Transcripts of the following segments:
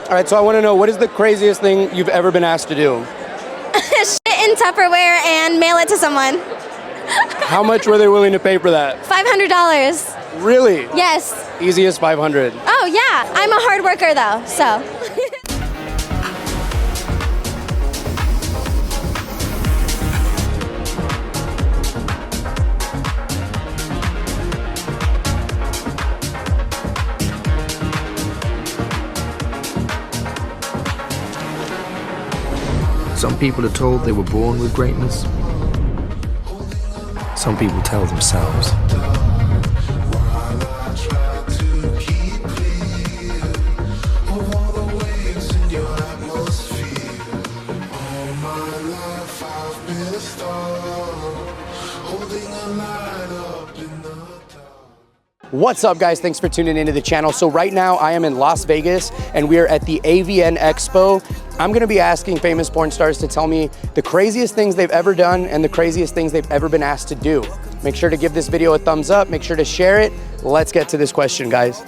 All right, so I want to know, what is the craziest thing you've ever been asked to do? Shit in Tupperware and mail it to someone. How much were they willing to pay for that? $500. Really? Yes. Easy as 500. Oh yeah, I'm a hard worker though, so. Some people are told they were born with greatness. Some people tell themselves. What's up, guys? Thanks for tuning into the channel. So right now I am in Las Vegas and we are at the AVN Expo. I'm gonna be asking famous porn stars to tell me the craziest things they've ever done and the craziest things they've ever been asked to do. Make sure to give this video a thumbs up, make sure to share it. Let's get to this question, guys.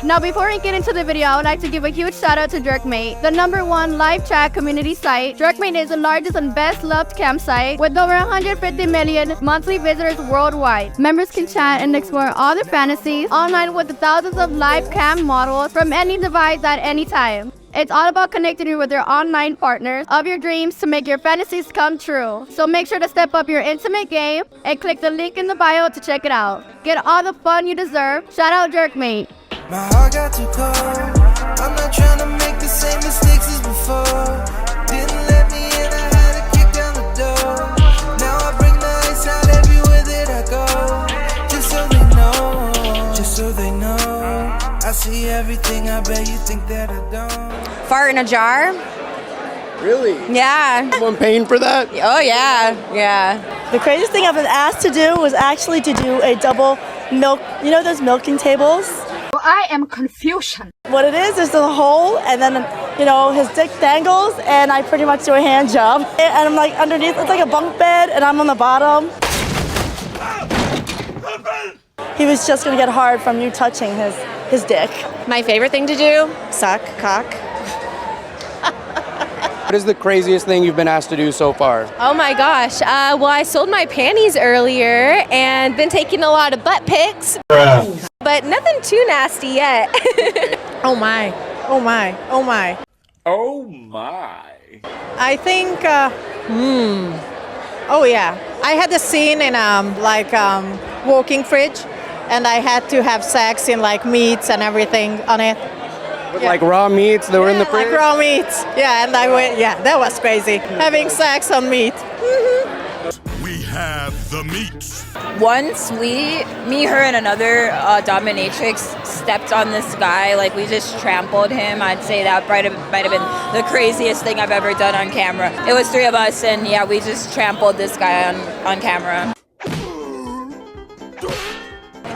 Now, before we get into the video, I would like to give a huge shout out to Jerkmate, the #1 live chat community site. Jerkmate is the largest and best loved campsite with over 150 million monthly visitors worldwide. Members can chat and explore all their fantasies online with thousands of live cam models from any device at any time. It's all about connecting you with your online partners of your dreams to make your fantasies come true. So make sure to step up your intimate game and click the link in the bio to check it out. Get all the fun you deserve. Shout out Jerkmate. My heart got too cold. I'm not trying to make the same mistakes as before. Didn't let me in, I had to kick down the door. Now I bring the ice out everywhere that I go. Just so they know, just so they know. I see everything, I bet you think that I don't. Fart in a jar? Really? Yeah. Someone paying for that? Oh yeah, yeah. The craziest thing I've been asked to do was actually to do a double milk, you know those milking tables? I am confusion. What it is there's a hole and then, you know, his dick dangles and I pretty much do a hand job. And I'm like underneath, it's like a bunk bed and I'm on the bottom. He was just gonna get hard from you touching his dick. My favorite thing to do? Suck cock. What is the craziest thing you've been asked to do so far? Oh my gosh. Well, I sold my panties earlier and been taking a lot of butt pics. But nothing too nasty yet. Oh my, oh my, oh my. Oh my. I think, oh yeah. I had a scene in walking fridge and I had to have sex in like meats and everything on it. With like raw meats that were in the fridge? Like raw meats. Yeah, and I went, yeah, that was crazy. Having sex on meat. We have the meat. Once me, her, and another dominatrix stepped on this guy, like we just trampled him. I'd say that might have been the craziest thing I've ever done on camera. It was 3 of us, and yeah, we just trampled this guy on camera.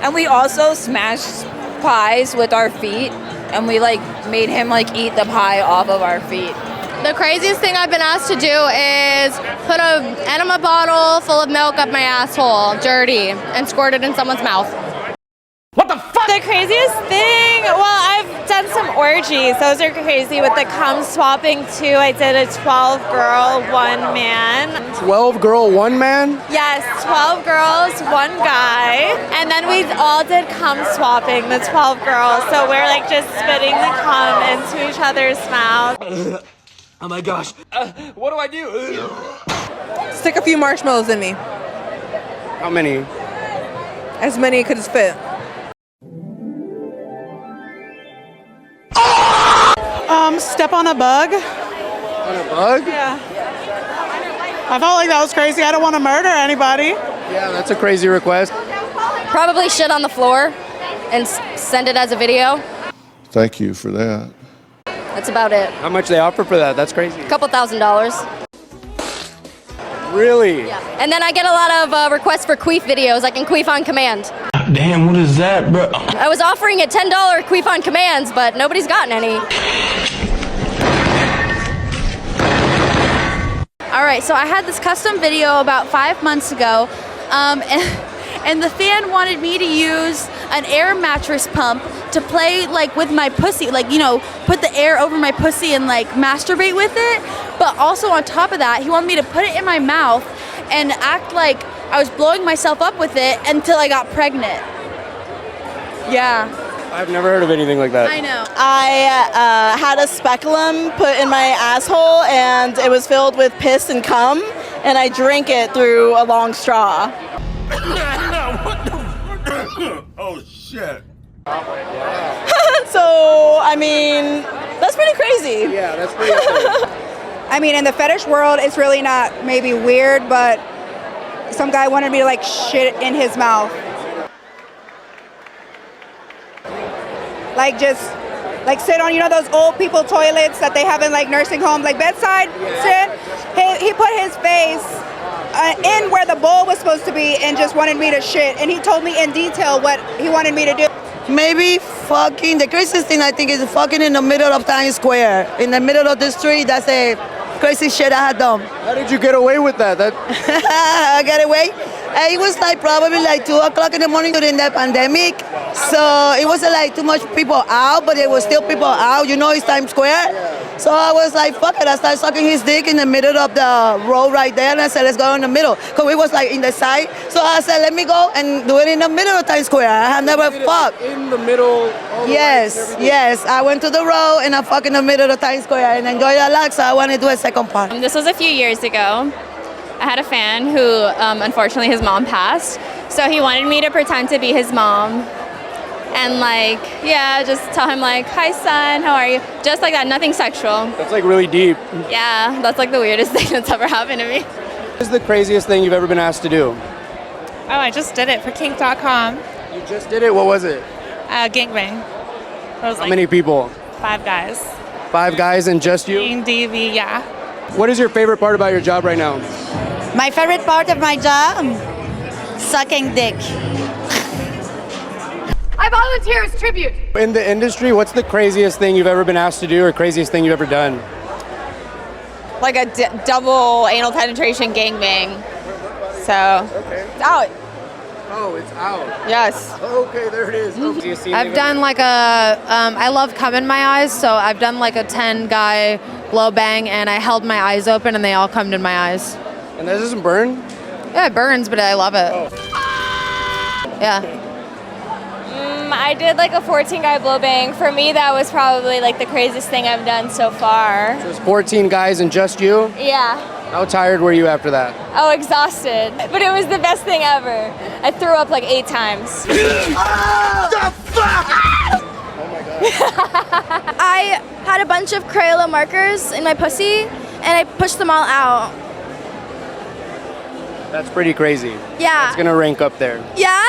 And we also smashed pies with our feet, and we like made him like eat the pie off of our feet. The craziest thing I've been asked to do is put an enema bottle full of milk up my asshole, dirty, and squirt it in someone's mouth. What the fuck? The craziest thing, well, I've done some orgies. Those are crazy with the cum swapping too. I did a 12 girl, 1 man. 12 girl, 1 man? Yes, 12 girls, 1 guy. And then we all did cum swapping, the 12 girls. So we're like just spitting the cum into each other's mouth. Oh my gosh. What do I do? Stick a few marshmallows in me. How many? As many could fit. Step on a bug. On a bug? Yeah. I felt like that was crazy. I don't want to murder anybody. Yeah, that's a crazy request. Probably shit on the floor and send it as a video. Thank you for that. That's about it. How much they offer for that? That's crazy. A couple $1,000s. Really? Yeah. And then I get a lot of requests for queef videos. I can queef on command. Damn, what is that, bro? I was offering it $10 queef on commands, but nobody's gotten any. All right, so I had this custom video about 5 months ago, and the fan wanted me to use an air mattress pump to play like with my pussy, like, you know, put the air over my pussy and like masturbate with it. But also on top of that, he wanted me to put it in my mouth and act like I was blowing myself up with it until I got pregnant. Yeah. I've never heard of anything like that. I know. I had a speculum put in my asshole, and it was filled with piss and cum, and I drank it through a long straw. Oh shit. So, I mean, that's pretty crazy. Yeah, that's pretty I mean, in the fetish world, it's really not maybe weird, but some guy wanted me to like shit in his mouth. Like just like sit on, you know, those old people toilets that they have in like nursing homes, like bedside shit. He put his face in where the bowl was supposed to be and just wanted me to shit. And he told me in detail what he wanted me to do. Maybe fucking, the craziest thing I think is fucking in the middle of Times Square. In the middle of the street, that's the crazy shit I had done. How did you get away with that? I got away. It was like probably like 2 o'clock in the morning during the pandemic. So it wasn't like too much people out, but there was still people out. You know, it's Times Square. So I was like, fuck it. I started sucking his dick in the middle of the road right there. And I said, let's go in the middle. Because we was like in the side. So I said, let me go and do it in the middle of Times Square. I have never fucked. In the middle. Yes, yes. I went to the road and I fucked in the middle of Times Square and enjoyed a lot. So I want to do a second part. This was a few years ago. I had a fan who, unfortunately, his mom passed. So he wanted me to pretend to be his mom. And like, yeah, just tell him like, hi son, how are you? Just like that, nothing sexual. That's like really deep. Yeah, that's like the weirdest thing that's ever happened to me. What is the craziest thing you've ever been asked to do? Oh, I just did it for kink.com. You just did it? What was it? Gangbang. How many people? 5 guys. 5 guys and just you? DV, yeah. What is your favorite part about your job right now? My favorite part of my job? Sucking dick. I volunteer as tribute. In the industry, what's the craziest thing you've ever been asked to do or craziest thing you've ever done? Like a double anal penetration gangbang. So, it's out. Oh, it's out. Yes. Okay, there it is. I've done like I love cum in my eyes, so I've done like a 10-guy blow bang, and I held my eyes open, and they all cummed in my eyes. And that doesn't burn? Yeah, it burns, but I love it. Oh. Yeah. I did like a 14-guy blow bang. For me, that was probably like the craziest thing I've done so far. So it's 14 guys and just you? Yeah. How tired were you after that? Oh, exhausted. But it was the best thing ever. I threw up like 8 times. The fuck? I had a bunch of Crayola markers in my pussy and I pushed them all out. That's pretty crazy. Yeah. It's gonna rank up there. Yeah?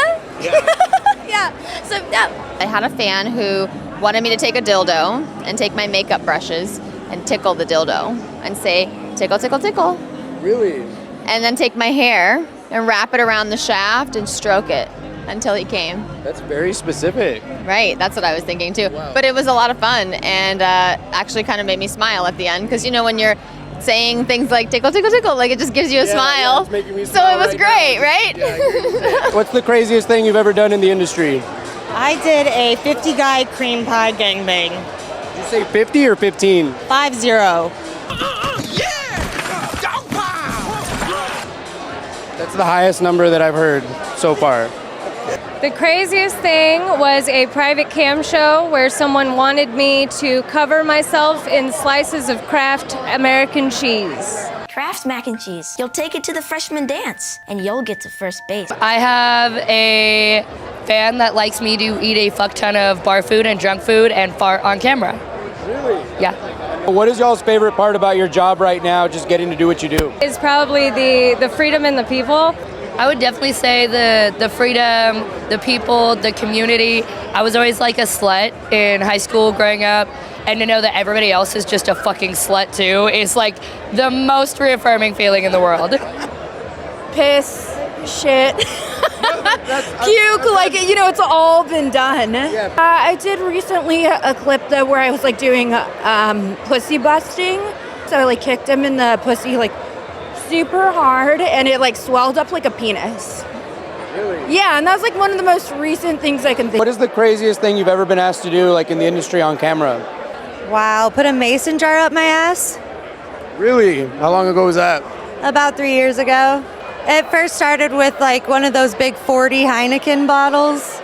Yeah. So, yeah. I had a fan who wanted me to take a dildo and take my makeup brushes and tickle the dildo and say, tickle, tickle, tickle. Really? And then take my hair and wrap it around the shaft and stroke it until he came. That's very specific. Right, that's what I was thinking too. Wow. But it was a lot of fun and actually kind of made me smile at the end because, you know, when you're saying things like tickle, tickle, tickle, like it just gives you a smile. Yeah, it's making me so smile it was right great, now. right? Yeah, what's the craziest thing you've ever done in the industry? I did a 50-guy cream pie gangbang. Did you say 50 or 15? 50. That's the highest number that I've heard so far. The craziest thing was a private cam show where someone wanted me to cover myself in slices of Kraft American cheese. Kraft mac and cheese. You'll take it to the freshman dance, and you'll get to first base. I have a fan that likes me to eat a fuck ton of bar food and junk food and fart on camera. Really? Yeah. What is y'all's favorite part about your job right now, just getting to do what you do? It's probably the freedom and the people. I would definitely say the freedom, the people, the community. I was always like a slut in high school growing up, and to know that everybody else is just a fucking slut too is like the most reaffirming feeling in the world. Piss, shit, puke, like, you know, it's all been done. Yeah. I did recently a clip that where I was like doing pussy busting. So I like kicked him in the pussy like super hard and it like swelled up like a penis. Really? Yeah, and that's like one of the most recent things I can think. What is the craziest thing you've ever been asked to do, like in the industry on camera? Wow, put a mason jar up my ass? Really? How long ago was that? About 3 years ago. It first started with like one of those big 40 Heineken bottles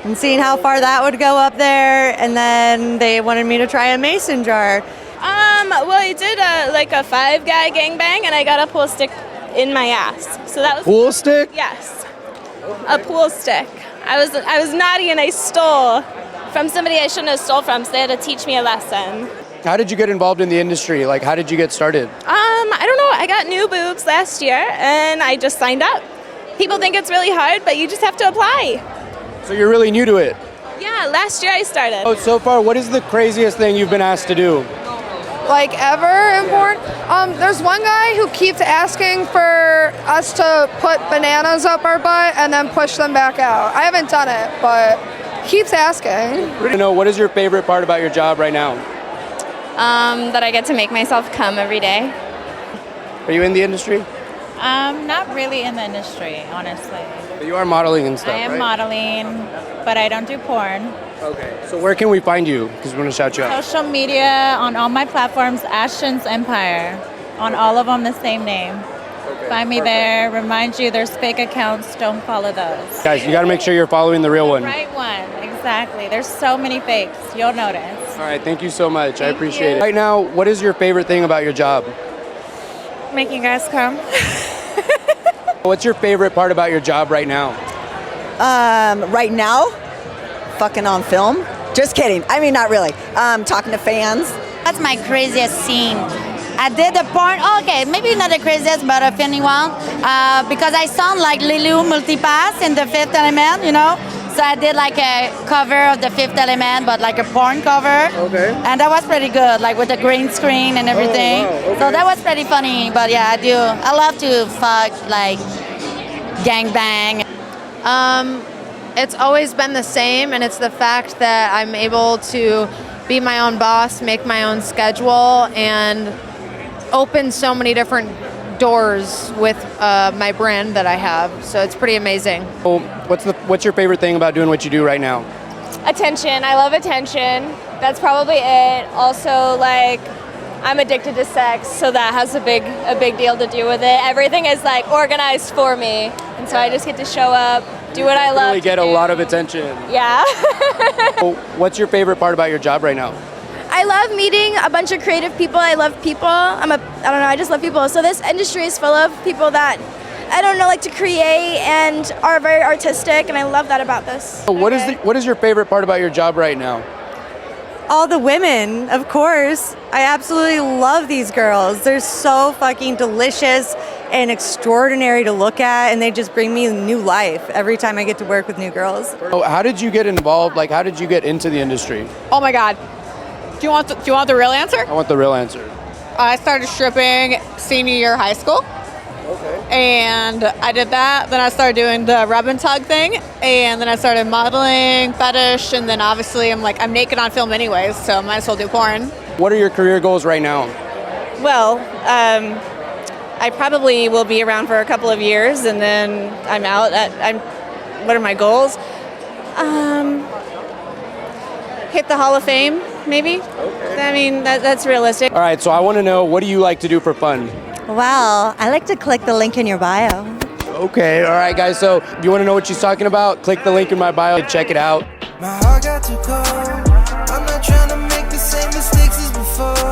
and seeing how far that would go up there, and then they wanted me to try a mason jar. Well, I did like a 5-guy gangbang, and I got a pool stick in my ass. So that was pool stick. Yes, a pool stick. I was naughty and I stole from somebody I shouldn't have stole from, so they had to teach me a lesson. How did you get involved in the industry? Like, how did you get started? I don't know. I got new boobs last year, and I just signed up. People think it's really hard, but you just have to apply. So you're really new to it. Yeah, last year I started. Oh, so far, what is the craziest thing you've been asked to do? Like ever important. There's one guy who keeps asking for us to put bananas up our butt and then push them back out. I haven't done it, but keeps asking. What is your favorite part about your job right now? That I get to make myself come every day. Are you in the industry? Not really in the industry, honestly. But you are modeling and stuff, I am right? modeling, but I don't do porn. Okay. So where can we find you? Because we want to shout you out. Social media on all my platforms, Ashton's Empire. On all of them, the same name. Find me there. Remind you, there's fake accounts. Don't follow those. Guys, you got to make sure you're following the real one. Right one, exactly. There's so many fakes. You'll notice. All right. Thank you so much. I appreciate it. Right now, what is your favorite thing about your job? Making guys come. What's your favorite part about your job right now? Right now, fucking on film. Just kidding. I mean, not really. Talking to fans. That's my craziest scene. I did the porn. Okay, maybe not the craziest, but a funny one. Because I sound like Lilu Multipass in The Fifth Element, you know. So I did like a cover of The Fifth Element, but like a porn cover. Okay. And that was pretty good, like with the green screen and everything. Oh, wow. Okay. So that was pretty funny. But yeah, I love to fuck, like gangbang. It's always been the same, and it's the fact that I'm able to be my own boss, make my own schedule, and open so many different doors with my brand that I have. So it's pretty amazing. Well, what's your favorite thing about doing what you do right now? Attention. I love attention. That's probably it. Also, like, I'm addicted to sex, so that has a big deal to do with it. Everything is like organized for me, and so I just get to show up, do what I love. Really get a lot of attention. Yeah. Well, what's your favorite part about your job right now? I love meeting a bunch of creative people. I love people. I don't know, I just love people. So this industry is full of people that, I don't know, like to create and are very artistic, and I love that about this. What is your favorite part about your job right now? All the women, of course. I absolutely love these girls. They're so fucking delicious and extraordinary to look at, and they just bring me new life every time I get to work with new girls. Oh, how did you get involved? Like, how did you get into the industry? Oh my God. Do you want the real answer? I want the real answer. I started stripping senior year of high school. Okay. And I did that. Then I started doing the rub and tug thing. And then I started modeling, fetish. And then obviously I'm naked on film anyways, so might as well do porn. What are your career goals right now? Well, I probably will be around for a couple of years and then I'm out. What are my goals? Hit the Hall of Fame, maybe. Okay. I mean, that's realistic. All right, so I want to know, what do you like to do for fun? Well, I like to click the link in your bio. Okay, all right, guys. So if you want to know what she's talking about, click the link in my bio and check it out. My heart got too cold. I'm not trying to make the same mistakes as before.